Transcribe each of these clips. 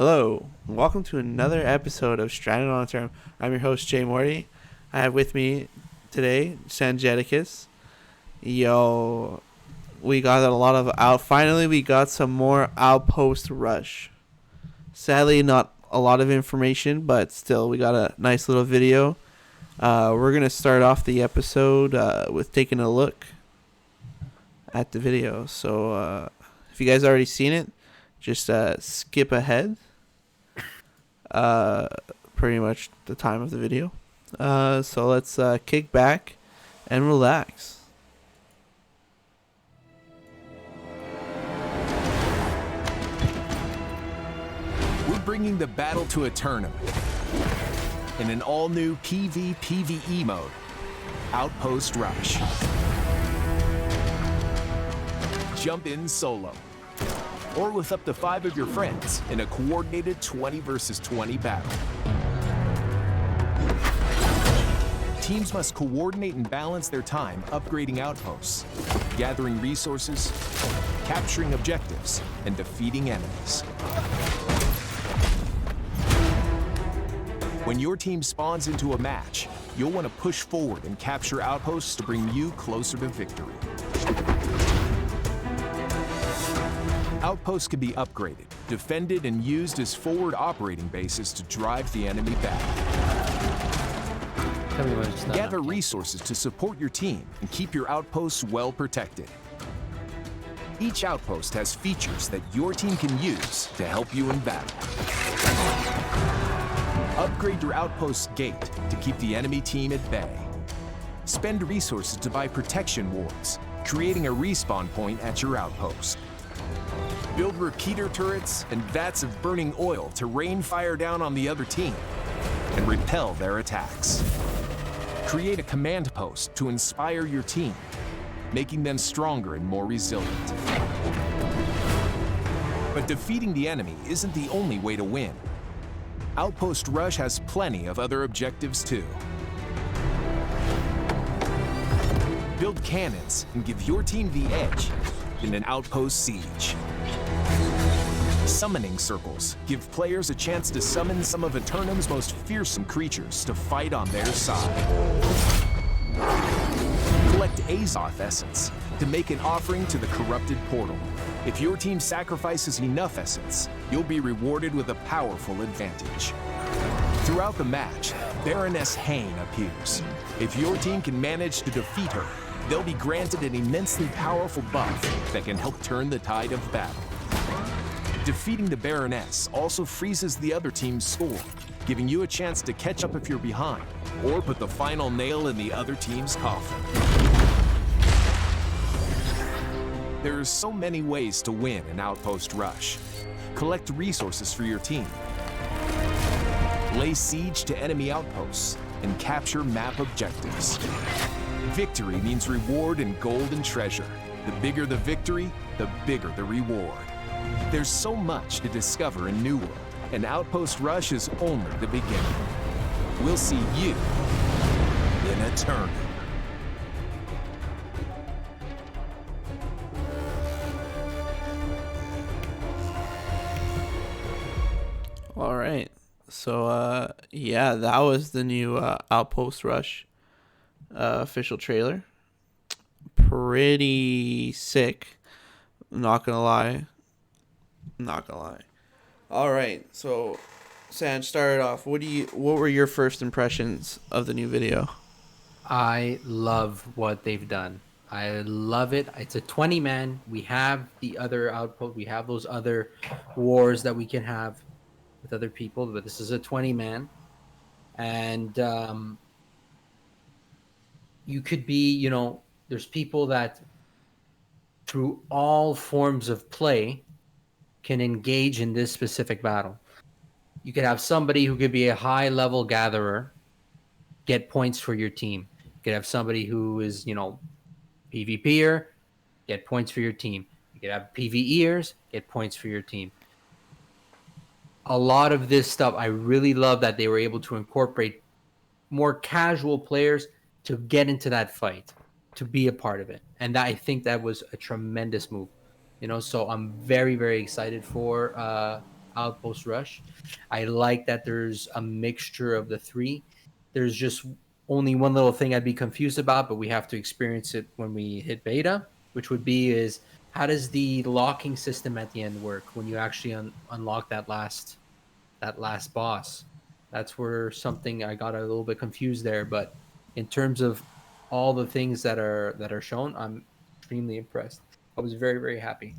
Hello, and welcome to another episode of Stranded on Aeternum. I'm your host, Jay Morty. I have with me today, Sangeticus. Yo, we got a lot of out. Finally, we got some more Outpost Rush. Sadly, not a lot of information, but still, we got a nice little video. We're going to start off the episode with taking a look at the video. So, if you guys already seen it, just skip ahead. Pretty much the time of the video. So let's kick back and relax. We're bringing the battle to Aeternum in an all-new PvPvE mode, Outpost Rush. Jump in solo, or with up to 5 of your friends in a coordinated 20 versus 20 battle. Teams must coordinate and balance their time upgrading outposts, gathering resources, capturing objectives, and defeating enemies. When your team spawns into a match, you'll want to push forward and capture outposts to bring you closer to victory. Outposts can be upgraded, defended, and used as forward operating bases to drive the enemy back. Gather resources to support your team and keep your outposts well protected. Each outpost has features that your team can use to help you in battle. Upgrade your outpost's gate to keep the enemy team at bay. Spend resources to buy protection wards, creating a respawn point at your outpost. Build repeater turrets and vats of burning oil to rain fire down on the other team and repel their attacks. Create a command post to inspire your team, making them stronger and more resilient. But defeating the enemy isn't the only way to win. Outpost Rush has plenty of other objectives too. Build cannons and give your team the edge in an outpost siege. Summoning circles give players a chance to summon some of Aeternum's most fearsome creatures to fight on their side. Collect Azoth Essence to make an offering to the corrupted portal. If your team sacrifices enough essence, you'll be rewarded with a powerful advantage. Throughout the match, Baroness Hane appears. If your team can manage to defeat her, they'll be granted an immensely powerful buff that can help turn the tide of battle. Defeating the Baroness also freezes the other team's score, giving you a chance to catch up if you're behind, or put the final nail in the other team's coffin. There are so many ways to win an Outpost Rush. Collect resources for your team. Lay siege to enemy outposts and capture map objectives. Victory means reward in gold and treasure. The bigger the victory, the bigger the reward. There's so much to discover in New World, and Outpost Rush is only the beginning. We'll see you in Aeternum. All right. So, yeah, that was the new Outpost Rush official trailer. Pretty sick. Not gonna lie. All right. So, Sanj, started off. What were your first impressions of the new video? I love what they've done. I love it. It's a 20-man. We have the other outpost. We have those other wars that we can have with other people, but this is a 20-man. And you could be, there's people that through all forms of play can engage in this specific battle. You could have somebody who could be a high-level gatherer, get points for your team. You could have somebody who is, PvPer, get points for your team. You could have PvEers, get points for your team. A lot of this stuff, I really love that they were able to incorporate more casual players to get into that fight, to be a part of it. And I think that was a tremendous move. So I'm very, very excited for Outpost Rush. I like that there's a mixture of the three. There's just only one little thing I'd be confused about, but we have to experience it when we hit beta, which would be is how does the locking system at the end work when you actually unlock that last boss? That's where something I got a little bit confused there. But in terms of all the things that are shown, I'm extremely impressed. I was very very happy.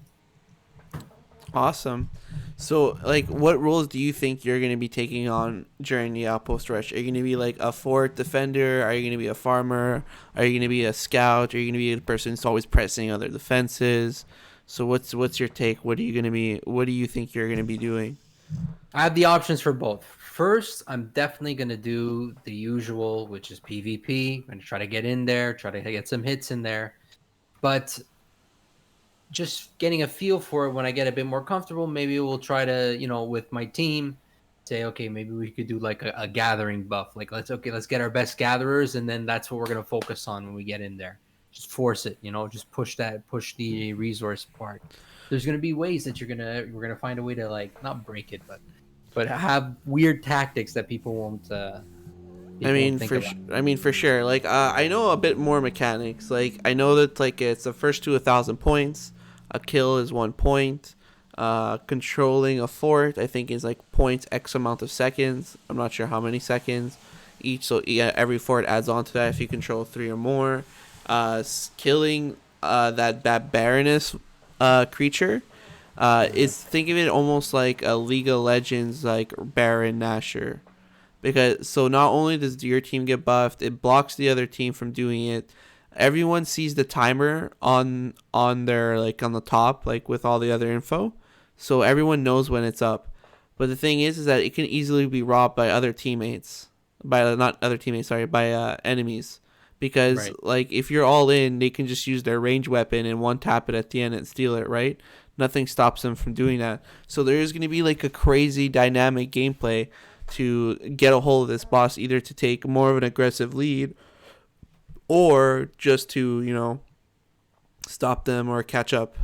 Awesome. So, like, what roles do you think you're going to be taking on during the Outpost Rush? Are you going to be like a fort defender? Are you going to be a farmer? Are you going to be a scout? Are you going to be the person who's always pressing other defenses? So, what's your take? What are you going to be? What do you think you're going to be doing? I have the options for both. First, I'm definitely going to do the usual, which is PvP. I'm going to try to get in there, try to get some hits in there. But just getting a feel for it when I get a bit more comfortable, maybe we'll try to, with my team, say, okay, maybe we could do like a gathering buff. Like, let's get our best gatherers, and then that's what we're going to focus on when we get in there. Just force it, just push the resource part. There's going to be ways that we're going to find a way to like not break it, but have weird tactics that people won't think about. I mean, for sure. Like, I know a bit more mechanics. Like, I know that like it's the first to 1,000 points. A kill is 1 point. Controlling a fort, I think, is like points X amount of seconds. I'm not sure how many seconds each. So yeah, every fort adds on to that if you control 3 or more. Killing that Baroness creature. Is think of it almost like a League of Legends like Baron Nashor, because so not only does your team get buffed, it blocks the other team from doing it. Everyone sees the timer on their like on the top, like with all the other info, so everyone knows when it's up. But the thing is that it can easily be robbed by other teammates, by not other teammates, sorry, by enemies, because Right. like if you're all in, they can just use their range weapon and one tap it at the end and steal it, right? Nothing stops them from doing that. So there is going to be like a crazy dynamic gameplay to get a hold of this boss, either to take more of an aggressive lead or just to, stop them or catch up.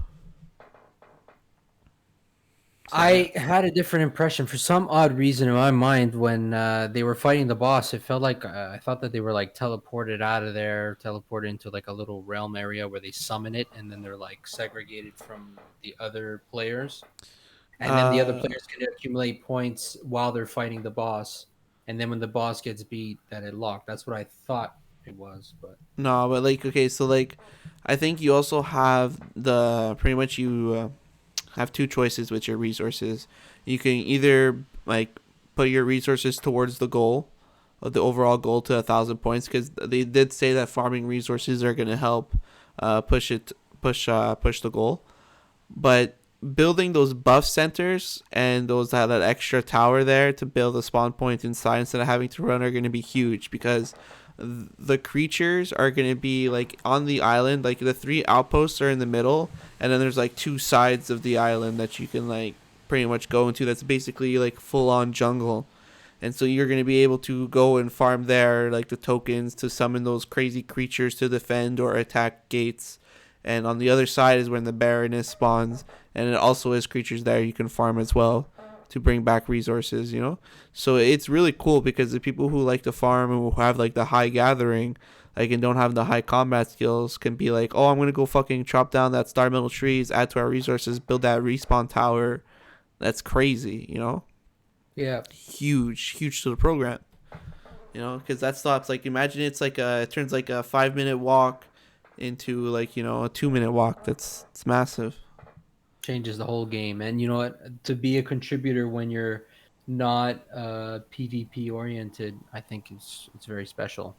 So yeah. I had a different impression for some odd reason in my mind when they were fighting the boss. It felt like I thought that they were like teleported out of there, teleported into like a little realm area where they summon it, and then they're like segregated from the other players. And then the other Uh, players can accumulate points while they're fighting the boss. And then when the boss gets beat, that it locked. That's what I thought it was, but no, but like okay, so like I think you also have the pretty much you have two choices with your resources. You can either like put your resources towards the goal, of the overall goal to 1,000 points, because they did say that farming resources are going to help push it push the goal. But building those buff centers and those that extra tower there to build a spawn point inside instead of having to run are going to be huge, because the creatures are going to be like on the island. Like the 3 outposts are in the middle, and then there's like 2 sides of the island that you can like pretty much go into. That's basically like full on jungle. And so you're going to be able to go and farm there, like the tokens to summon those crazy creatures to defend or attack gates. And on the other side is when the Baroness spawns, and it also is creatures there you can farm as well to bring back resources. So it's really cool because the people who like to farm and who have like the high gathering, like and don't have the high combat skills, can be like, oh, I'm gonna go fucking chop down that star metal trees, add to our resources, build that respawn tower. That's crazy. yeah, Huge to the program. Because that stops, like, imagine it turns like a 5 minute walk into like a 2 minute walk. It's massive. changes the whole game. And you know what? To be a contributor when you're not PvP oriented, I think it's very special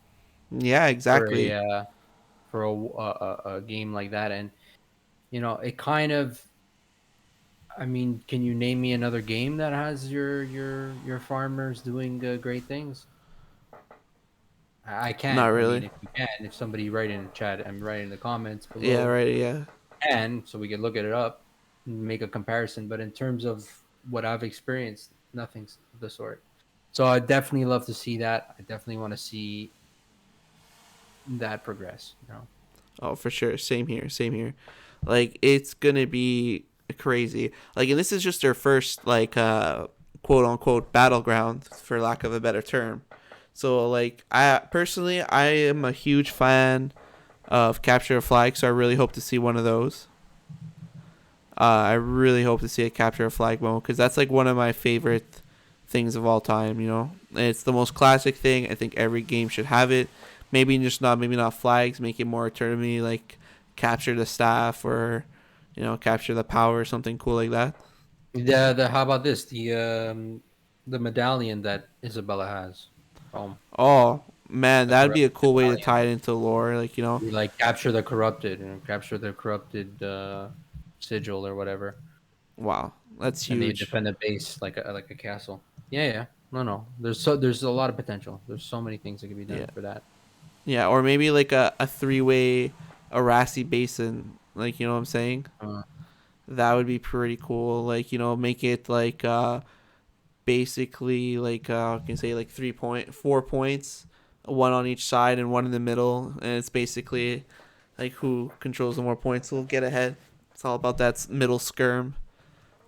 Yeah, for exactly. a game like that. And it kind of. I mean, can you name me another game that has your farmers doing great things? I Not can't. I mean, really. if you can, if somebody write in the chat and write in the comments Yeah, below, right. Yeah. and so we can look it up and make a comparison. But in terms of what I've experienced, nothing's of the sort. So I definitely love to see that. I definitely want to see that progress. Oh, for sure. Same here. Like, it's gonna be. crazy. Like, and this is just their first like quote unquote battleground, for lack of a better term. So like, I personally, I am a huge fan of capture a flag, so I really hope to see one of those. I really hope to see a capture a flag mode, because that's like one of my favorite things of all time. And it's the most classic thing. I think every game should have it. Maybe not flags. Make it more tournament, like capture the staff, or capture the power, or something cool like that. The how about this? The medallion that Isabella has. Oh man, The that'd be a corrupted cool way to medallion. tie it into lore. You like capture the corrupted and capture the corrupted sigil or whatever, wow, that's and they huge. defend a base like a castle. Yeah, yeah. No. There's a lot of potential. There's so many things that can be Yeah, done for that. yeah, or maybe like a 3-way Arasi basin. Like, what I'm saying. Uh, That would be pretty cool. Like, make it like basically like I can say like 4 points, one on each side and one in the middle, and it's basically like who controls the more points will get ahead. It's all about that middle skirm,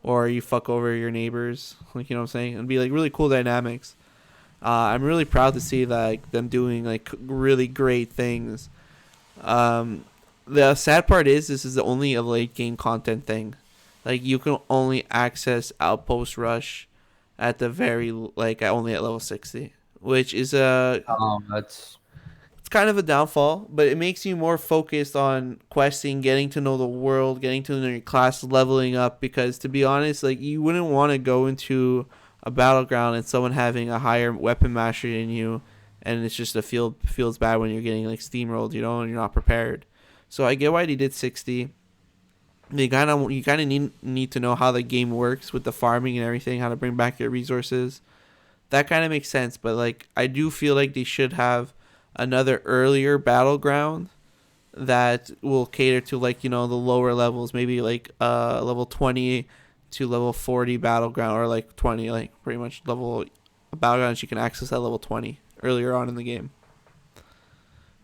or you fuck over your neighbors. Like, what I'm saying. It'd be like really cool dynamics. I'm really proud to see like them doing like really great things. Um, the sad part is this is only a late game content thing. Like, you can only access Outpost Rush at the very like only at level 60, which is that's it's kind of a downfall, but it makes you more focused on questing, getting to know the world, getting to know your class, leveling up. Because to be honest, like, you wouldn't want to go into a battleground and someone having a higher weapon mastery than you, and it's just feels bad when you're getting like steamrolled, and you're not prepared. So I get why they did 60. You kind of need to know how the game works with the farming and everything, how to bring back your resources. That kind of makes sense, but like, I do feel like they should have another earlier battleground that will cater to like, the lower levels, maybe like level 20 to level 40 battleground, or like 20, like pretty much level battlegrounds you can access at level 20 earlier on in the game.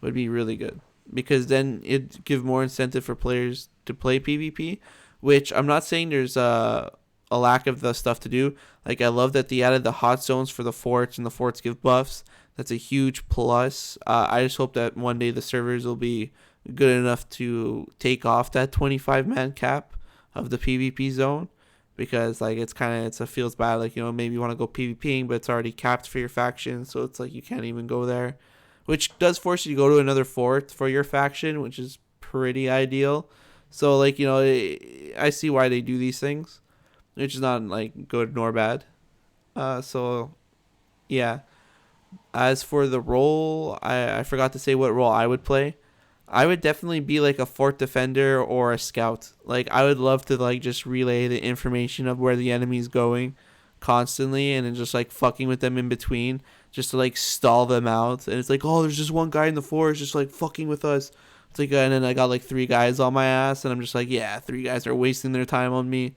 Would be really good, because then it'd give more incentive for players to play PvP, which I'm not saying there's a lack of the stuff to do. Like, I love that they added the hot zones for the forts, and the forts give buffs. That's a huge plus. I just hope that one day the servers will be good enough to take off that 25-man cap of the PvP zone, because like, it's a feels bad. Like, maybe you want to go PvPing, but it's already capped for your faction, so it's like you can't even go there, which does force you to go to another fort for your faction, which is pretty ideal. So like, I see why they do these things, which is not like good nor bad. So yeah. As for the role, I forgot to say what role I would play. I would definitely be like a fort defender or a scout. Like, I would love to like just relay the information of where the enemy's going constantly, and then just like fucking with them in between, just to like stall them out. And it's like, oh, there's just one guy in the forest just like fucking with us. It's like, and then I got like 3 guys on my ass, and I'm just like, yeah, 3 guys are wasting their time on me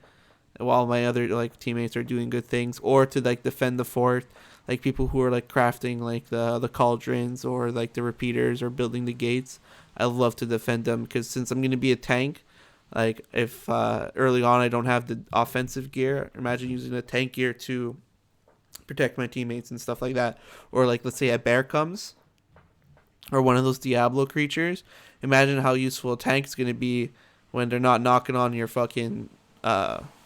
while my other like teammates are doing good things, or to like defend the fort, like people who are like crafting like the cauldrons, or like the repeaters, or building the gates. I love to defend them, because since I'm going to be a tank, like, if early on I don't have the offensive gear, imagine using a tank gear to protect my teammates and stuff like that. Or like, let's say a bear comes, or one of those Diablo creatures. Imagine how useful a tank is going to be when they're not knocking on your fucking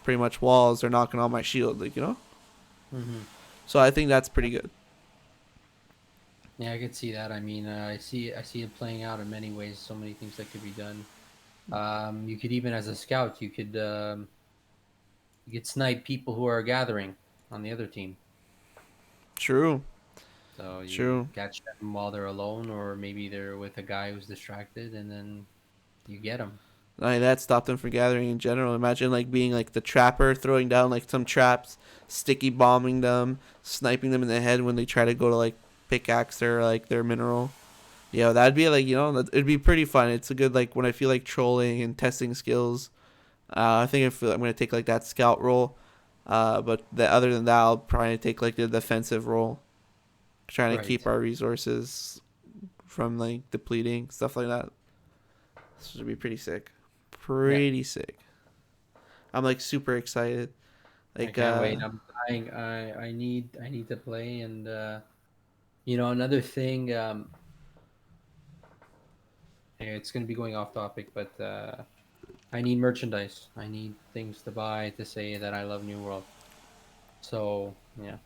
pretty much walls. They're knocking on my shield, like. hmm So I think that's pretty good. Yeah, I could see that. I mean, I see it playing out in many ways. So many things that could be done. You could even, as a scout, you could snipe people who are gathering on the other team. True. So you True. catch them while they're alone, or maybe they're with a guy who's distracted, and then you get them. Like, that stopped them from gathering in general. Imagine like being like the trapper, throwing down like some traps, sticky bombing them, sniping them in the head when they try to go to like pickaxe their mineral. Yeah, that'd be like, it'd be pretty fun. It's a good like when I feel like trolling and testing skills. I think I'm gonna take like that scout role. But other than that, I'll probably take like the defensive role, trying to keep Right. our resources from like depleting, stuff like that. This would be pretty sick. Yeah. Pretty sick. I'm like super excited. I Like can't wait. I'm dying. I need to play, and another thing. It's gonna be going off topic, but I need merchandise. I need things to buy to say that I love New World. So yeah,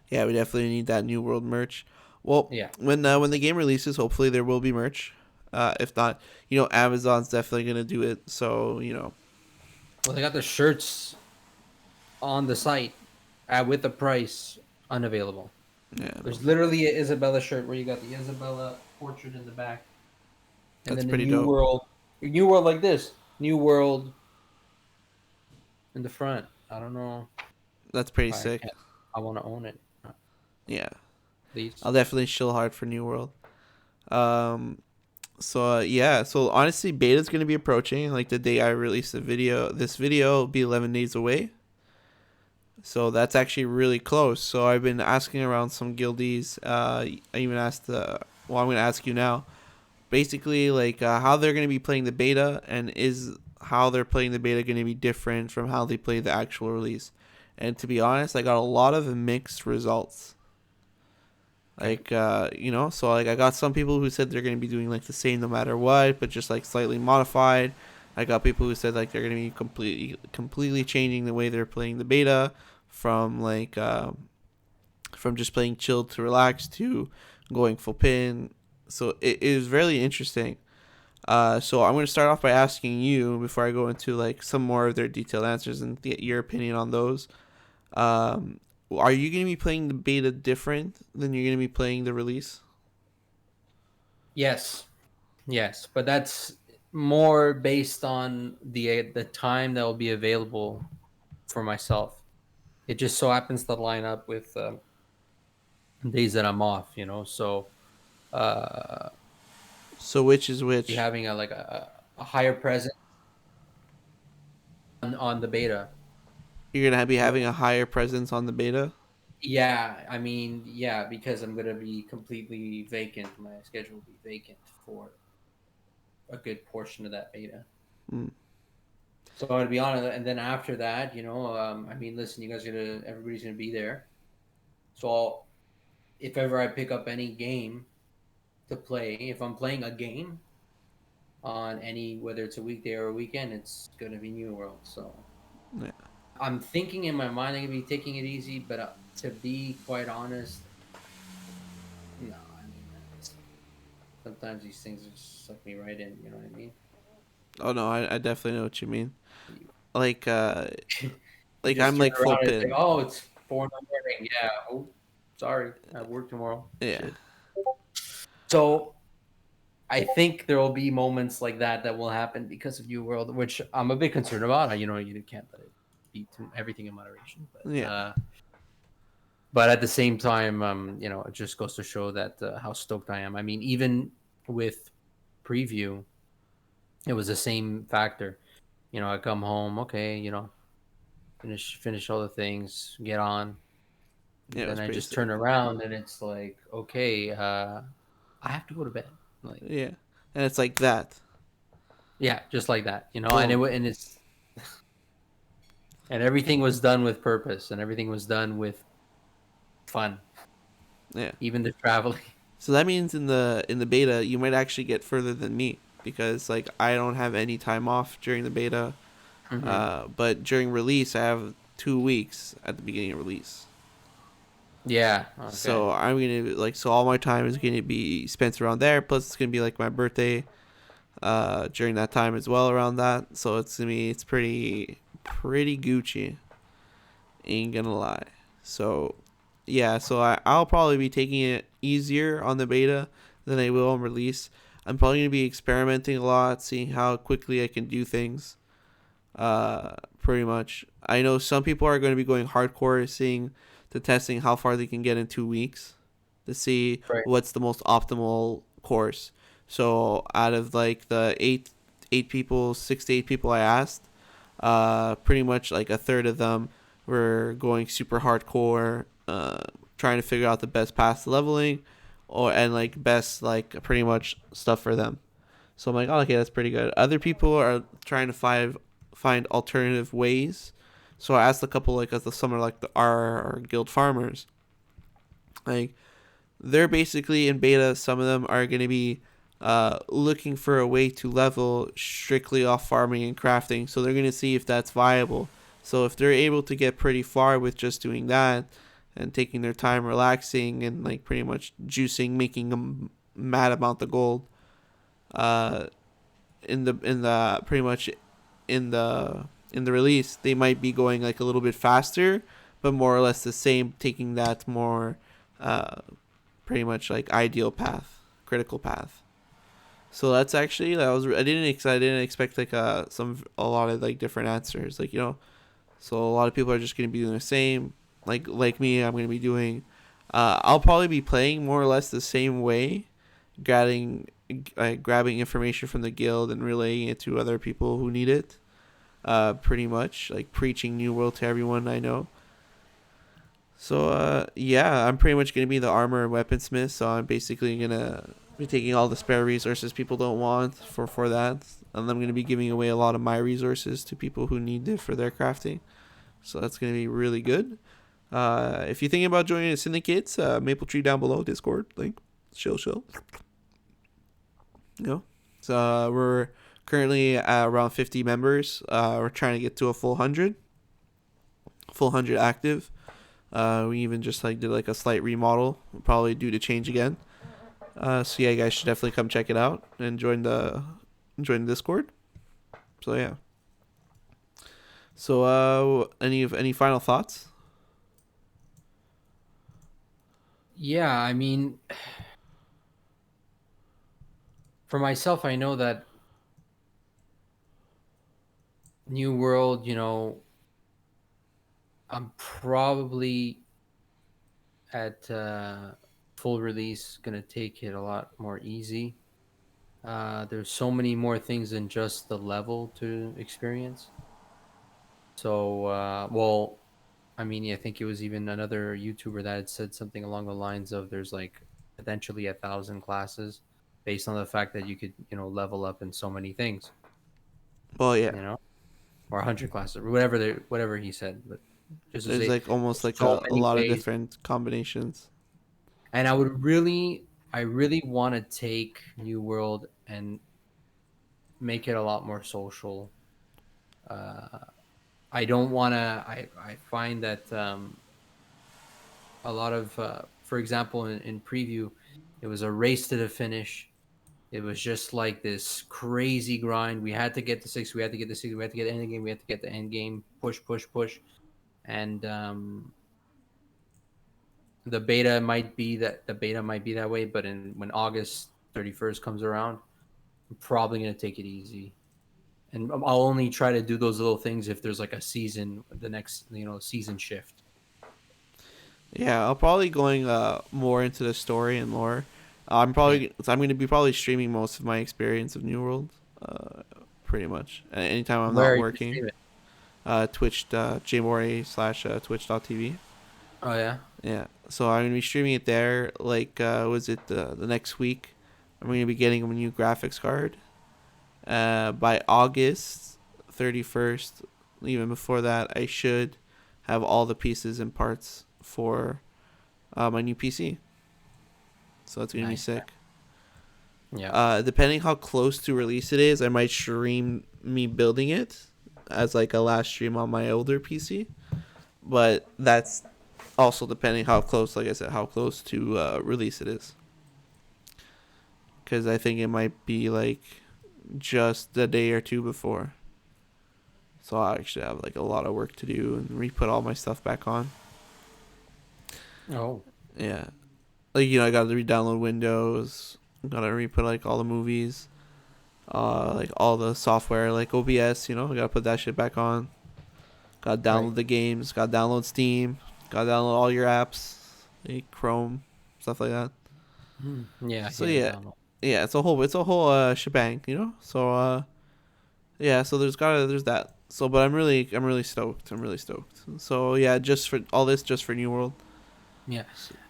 yeah, we definitely need that New World merch. Well, yeah. when the game releases, hopefully there will be merch. If not, Amazon's definitely gonna do it. So Well, they got the shirts on the site with the price unavailable. yeah, There's literally a Isabella shirt where you got the Isabella portrait in the back, and that's then the pretty dope. New World like this, New World in the front. I don't know. That's pretty I sick. can't. I want to own it, Yeah, please. I'll definitely chill hard for New World. Um, yeah, so honestly, beta's gonna be approaching. Like the day I release this video will be 11 days away. So that's actually really close. So I've been asking around some guildies. I even asked. Well, I'm gonna ask you now. Basically, like how they're gonna be playing the beta, and is how they're playing the beta gonna be different from how they play the actual release? And to be honest, I got a lot of mixed results. Okay. Like so like I got some people who said they're gonna be doing like the same no matter what, but just like slightly modified. I got people who said like they're gonna be completely changing the way they're playing the beta from from just playing chill to relax to going full pin. So it is really interesting. So I'm gonna start off by asking you before I go into like some more of their detailed answers and get your opinion on those. Um, are you gonna be playing the beta different than you're gonna be playing the release? Yes, yes, but that's more based on the time that will be available for myself. It just so happens to line up with days that I'm off. So uh, So which is be which? having a higher presence on the beta. You're gonna be What? having a higher presence on the beta. Yeah, I mean, yeah, because I'm gonna be completely vacant. My schedule will be vacant for a good portion of that beta. Mm, So I'm gonna be honest, and then after that, I mean, listen, everybody's gonna be there. So if ever I pick up any game to play, if I'm playing a game on whether it's a weekday or a weekend, it's gonna be New World. So yeah. I'm thinking in my mind I'm gonna be taking it easy, but to be quite honest, no. I mean, sometimes these things just suck me right in. You know what I mean? Oh no, I definitely know what you mean. You, Like you like just I'm turn like full around and say, pin. "Oh, it's 4 in the morning." Yeah. Oh, sorry, I have work tomorrow. Yeah. Shit. So I think there will be moments like that will happen because of New World, which I'm a bit concerned about. You can't let it be everything in moderation, Yeah. but at the same time, it just goes to show that how stoked I am. I mean, even with preview, it was the same factor. I come home, okay, finish all the things, get on. Yeah, it Then was I pretty just sick. turn around and it's like, okay, I have to go to bed. Like, Yeah. And it's like that. yeah, just like that, and Boom. and everything was done with purpose and everything was done with fun, Yeah. even the traveling. So that means in the beta you might actually get further than me because like I don't have any time off during the beta. Hmm. But during release I have 2 weeks at the beginning of release. Yeah. Okay. So I'm gonna like so all my time is gonna be spent around there. Plus it's gonna be like my birthday during that time as well around that. So it's pretty Gucci. Ain't gonna lie. So yeah, so I'll probably be taking it easier on the beta than I will on release. I'm probably gonna be experimenting a lot, seeing how quickly I can do things. Pretty much. I know some people are going to be going hardcore, seeing to testing how far they can get in 2 weeks to see Right. what's the most optimal course. So out of like the eight people, 6 to 8 people I asked, pretty much like a third of them were going super hardcore, trying to figure out the best path to leveling, and like best like pretty much stuff for them. So I'm like, oh, okay, that's pretty good. Other people are trying to find alternative ways. So I asked a couple like of some are like our guild farmers, like they're basically in beta. Some of them are going to be looking for a way to level strictly off farming and crafting. So they're going to see if that's viable. So if they're able to get pretty far with just doing that and taking their time relaxing and like pretty much juicing, making a mad amount of gold, uh, in the pretty much in the release, they might be going like a little bit faster, but more or less the same, taking that more uh, pretty much like ideal path, critical path. So that's actually I didn't expect like a lot of like different answers, like so a lot of people are just gonna be doing the same, like me. I'm gonna be doing. I'll probably be playing more or less the same way, grabbing information from the guild and relaying it to other people who need it. Pretty much like preaching New World to everyone I know. So yeah, I'm pretty much gonna be the armor and weaponsmith. So I'm basically gonna be taking all the spare resources people don't want for that, and I'm gonna be giving away a lot of my resources to people who need it for their crafting. So that's gonna be really good. If you're thinking about joining the syndicates, Maple Tree down below, Discord link, chill. So we're currently at around 50 members. We're trying to get to a full 100 active. We even just like did like a slight remodel. We'll probably due to change again. So yeah, you guys should definitely come check it out and join the Discord. So yeah. So any final thoughts? Yeah, I mean, for myself, I know that New World, I'm probably at full release gonna take it a lot more easy. There's so many more things than just the level to experience. So, well, I mean, I think it was even another YouTuber that had said something along the lines of there's like potentially 1,000 classes based on the fact that you could, level up in so many things, Well, yeah. Or 100 classes, or whatever he said. But just to There's say, like almost there's like so a many lot of ways, different combinations. and I really want to take New World and make it a lot more social. Uh, I don't want to. I find that a lot of, for example, in preview, it was a race to the finish. It was just like this crazy grind. We had to get the six. We had to get the six. We had to get the end game. We had to get the end game. Push, push, push, and the beta might be that way. But when August 31st comes around, I'm probably gonna take it easy, and I'll only try to do those little things if there's like a season, the next season shift. Yeah, I'll probably going more into the story and lore. Yeah. I'm going to be probably streaming most of my experience of New World, pretty much. Anytime I'm Where not are you working, streaming? Twitch jmori / twitch.tv. Oh yeah. Yeah, so I'm gonna be streaming it there. Like, was it the next week? I'm gonna be getting a new graphics card. By August 31st, even before that, I should have all the pieces and parts for my new PC. So that's gonna be Nice. sick. Yeah. Depending how close to release it is, I might stream me building it as like a last stream on my older PC. But that's also depending how close, like I said, how close to release it is. Because I think it might be like just a day or two before. So I actually have like a lot of work to do and re-put all my stuff back on. Oh. Yeah. Like, I gotta re-download Windows. Gotta re-put like all the movies. Like all the software, like OBS, I gotta put that shit back on. Gotta download Right. the games. Gotta download Steam. Gotta download all your apps, like Chrome, stuff like that. Yeah. So Yeah. yeah, Download. yeah, it's a whole shebang, So yeah, so there's that. So, but I'm really stoked. I'm really stoked. So yeah, just for all this, just for New World. Yeah.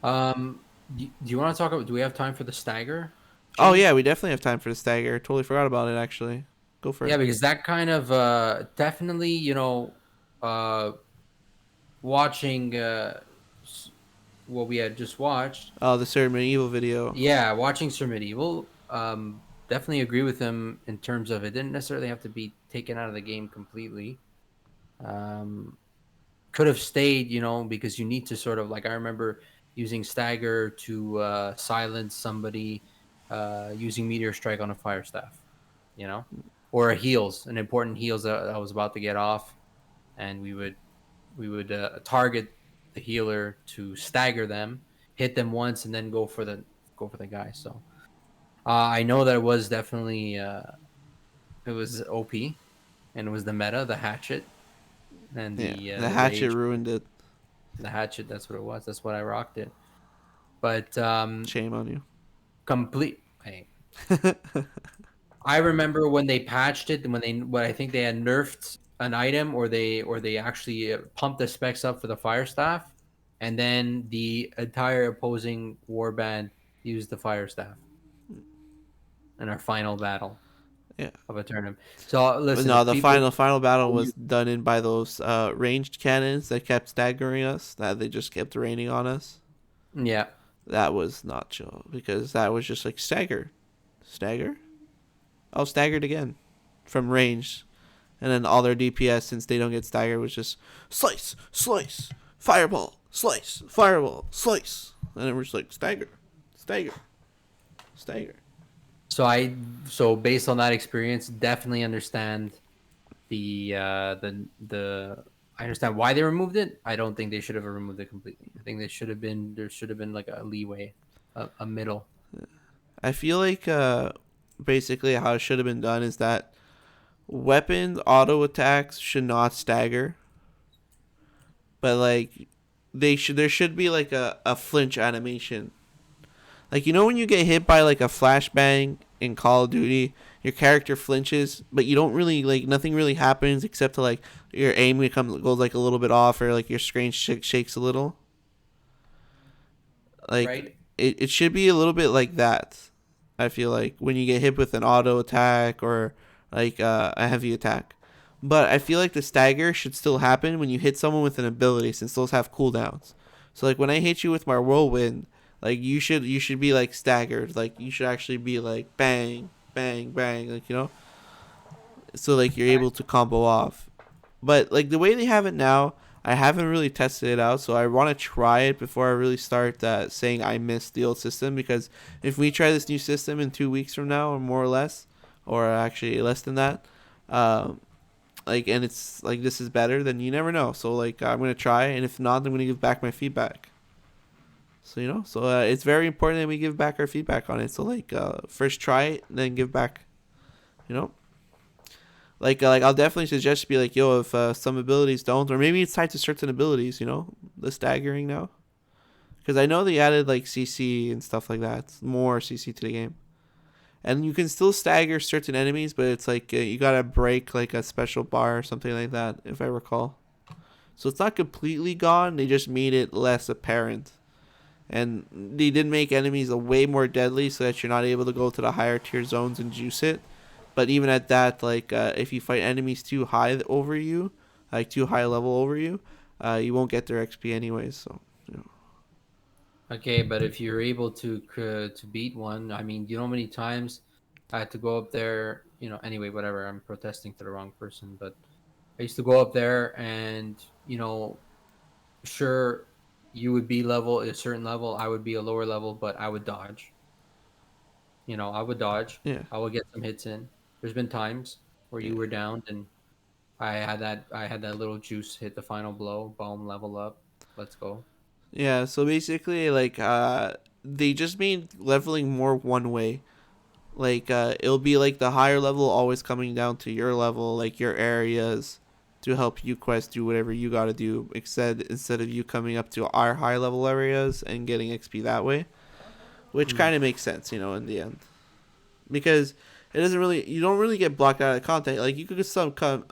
Do you want to talk about? Do we have time for the stagger, Oh Jay? yeah, we definitely have time for the stagger. Totally forgot about it actually. Go for Yeah, it. because that kind of definitely, uh, watching what we had just watched. Oh, the Sir Medieval video. Yeah, watching Sir Medieval. Definitely agree with him in terms of it didn't necessarily have to be taken out of the game completely. Um, could have stayed, because you need to sort of like I remember using stagger to silence somebody, using meteor strike on a fire staff, you know, or a heals, an important heals that I was about to get off, and we would target the healer to stagger them, hit them once, and then go for the guy. So I know that it was definitely it was OP, and it was the meta, the hatchet, and Yeah, the the the hatchet rage. ruined it. The hatchet, that's what it was. That's what I rocked it. But Shame on you. complete. Hey, I remember when they patched it, and when I think they had nerfed an item, or they actually pumped the specs up for the fire staff, and then the entire opposing warband used the fire staff in our final battle Yeah. of Aeternum. So But listen, no, if the people final battle know you, was done in by those ranged cannons that kept staggering us. That they just kept raining on us. yeah, That was not chill because that was just like stagger. Oh, staggered again, from range, and then all their DPS since they don't get staggered was just slice, fireball, slice, fireball, slice, and it was like stagger, stagger. so based on that experience, definitely understand the I understand why they removed it. I don't think they should have removed it completely. I think there should have been like a leeway, a middle. I feel like basically how it should have been done is that weapon auto attacks should not stagger, but like there should be like a flinch animation. Like when you get hit by like a flashbang in Call of Duty, your character flinches, but you don't really like nothing really happens except to like your aim goes like a little bit off or like your screen shakes a little. Like Right. it should be a little bit like that. I feel like when you get hit with an auto attack or like a heavy attack. But I feel like the stagger should still happen when you hit someone with an ability since those have cooldowns. So like when I hit you with my whirlwind, like you should be like staggered. Like you should actually be like bang, bang, bang, like so like you're able to combo off. But like the way they have it now, I haven't really tested it out, so I want to try it before I really start saying I miss the old system. Because if we try this new system in 2 weeks from now, or more or less, or actually less than that, um, like and it's like this is better, then you never know. So like I'm gonna try, and if not, I'm gonna give back my feedback. So it's very important that we give back our feedback on it. So like first try it, then give back. You know. Like I'll definitely suggest to be like, yo, if some abilities don't, or maybe it's tied to certain abilities, the staggering now, because I know they added like CC and stuff like that, more CC to the game, and you can still stagger certain enemies, but it's like you gotta break like a special bar or something like that, if I recall. So it's not completely gone. They just made it less apparent, and they did make enemies a way more deadly, so that you're not able to go to the higher tier zones and juice it. But even at that, like if you fight enemies too high over you, like too high level over you, you won't get their XP anyways. So Okay, but if you're able to beat one, I mean, you know how many times I had to go up there. Anyway, whatever. I'm protesting to the wrong person, but I used to go up there, and sure, you would be level a certain level, I would be a lower level, but I would dodge. I would dodge. yeah, I would get some hits in. There's been times where yeah, you were down, and I had that little juice hit the final blow, boom, level up. Let's go. yeah. So basically, like they just made leveling more one way. Like it'll be like the higher level always coming down to your level, like your areas, to help you quest do whatever you gotta do. Instead of you coming up to our high level areas and getting XP that way, which Hmm. kind of makes sense, in the end. Because it doesn't really you don't really get blocked out of content. Like you could still come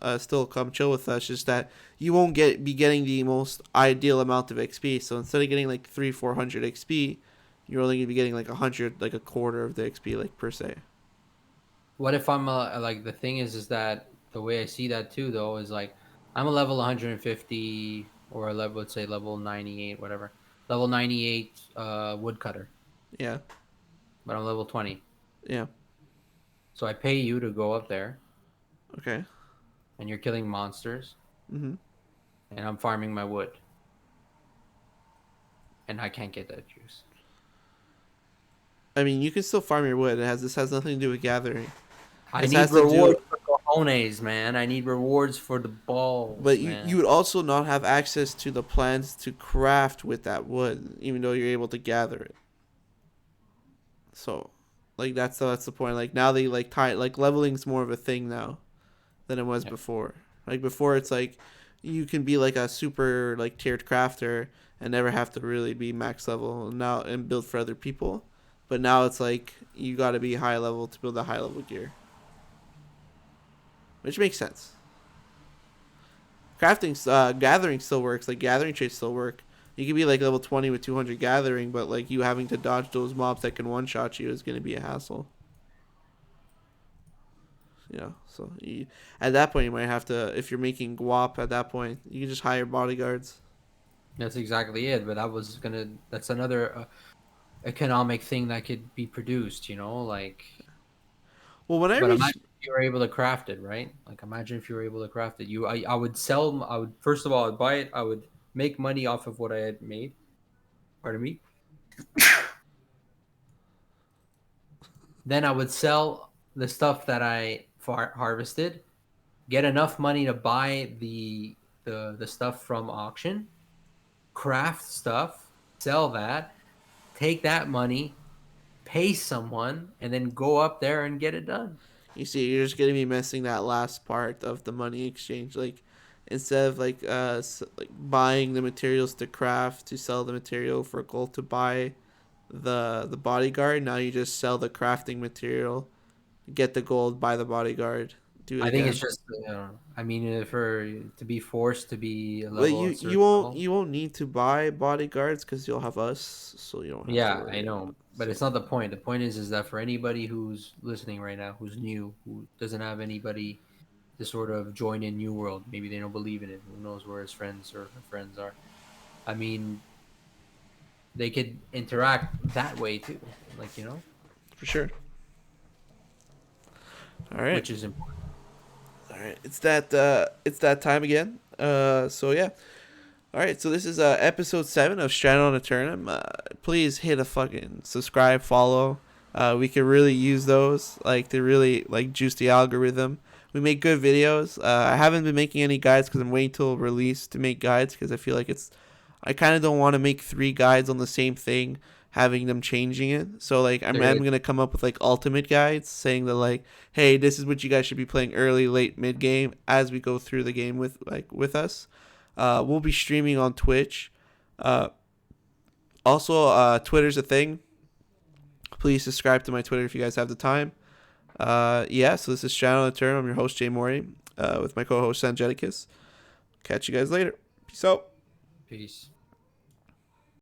chill with us, just that you won't be getting the most ideal amount of XP. So instead of getting like 300-400 XP, you're only gonna be getting like 100, like a quarter of the XP, like per se. What if I'm like the thing is that the way I see that too though is like I'm a level 150 or a level, let's say level 98, whatever, level 98 woodcutter, Yeah. but I'm level 20. Yeah. So I pay you to go up there, Okay. and you're killing monsters, Mm-hmm. and I'm farming my wood, and I can't get that juice. I mean, you can still farm your wood. This has nothing to do with gathering. I This need has to rewards do, for cojones, man. I need rewards for the but balls, you man. would also not have access to the plants to craft with that wood, even though you're able to gather it. So, like that's the point. Like now they like tie like leveling's more of a thing now than it was Yeah. before. Like before, it's like you can be like a super like tiered crafter and never have to really be max level now and build for other people. But now it's like you got to be high level to build a high level gear, which makes sense. Crafting, gathering still works. Like gathering traits still work. You can be like level 20 with 200 gathering, but like you having to dodge those mobs that can one shot you is going to be a hassle. So at that point you might have to, if you're making guap at that point, you can just hire bodyguards. That's exactly it. But that's another economic thing that could be produced, like, Well, when I but reached, imagine if you were able to craft it, right? Like, imagine if you were able to craft it. I would sell, I would, first of all, I'd buy it, I would make money off of what I had made. Pardon me. Then I would sell the stuff that I harvested, get enough money to buy the stuff from auction, craft stuff, sell that, take that money, pay someone, and then go up there and get it done. you see, you're just going to be missing that last part of the money exchange. Like instead of like buying the materials to craft to sell the material for gold to buy the bodyguard, now you just sell the crafting material, get the gold, buy the bodyguard, do it I think it's again. just, I mean, for to be forced to be a But level, you a you certain won't level. you won't need to buy bodyguards because you'll have us, so you don't have to Yeah, worry I about know, it. but it's So not the point. The point is that for anybody who's listening right now, who's new, who doesn't have anybody to sort of join in New World, maybe they don't believe in it. Who knows where his friends or her friends are? I mean, they could interact that way too, like for sure. All right. which is important. All right, it's that time again. So yeah. All right, so this is episode 7 of Stranded on Aeternum. Please hit a fucking subscribe, follow. We could really use those, like to really like juice the algorithm. We make good videos. I haven't been making any guides because I'm waiting till release to make guides because I feel like I kind of don't want to make 3 guides on the same thing, having them changing it. So like I'm There, gonna come up with like ultimate guides saying that like, hey, this is what you guys should be playing early, late, mid game as we go through the game with us. We'll be streaming on Twitch. Uh, Also, Twitter's a thing. Please subscribe to my Twitter if you guys have the time. Yeah, so this is Channel Aeternum. I'm your host, Jay Morty, with my co host, Sangeticus. Catch you guys later. Peace out. peace.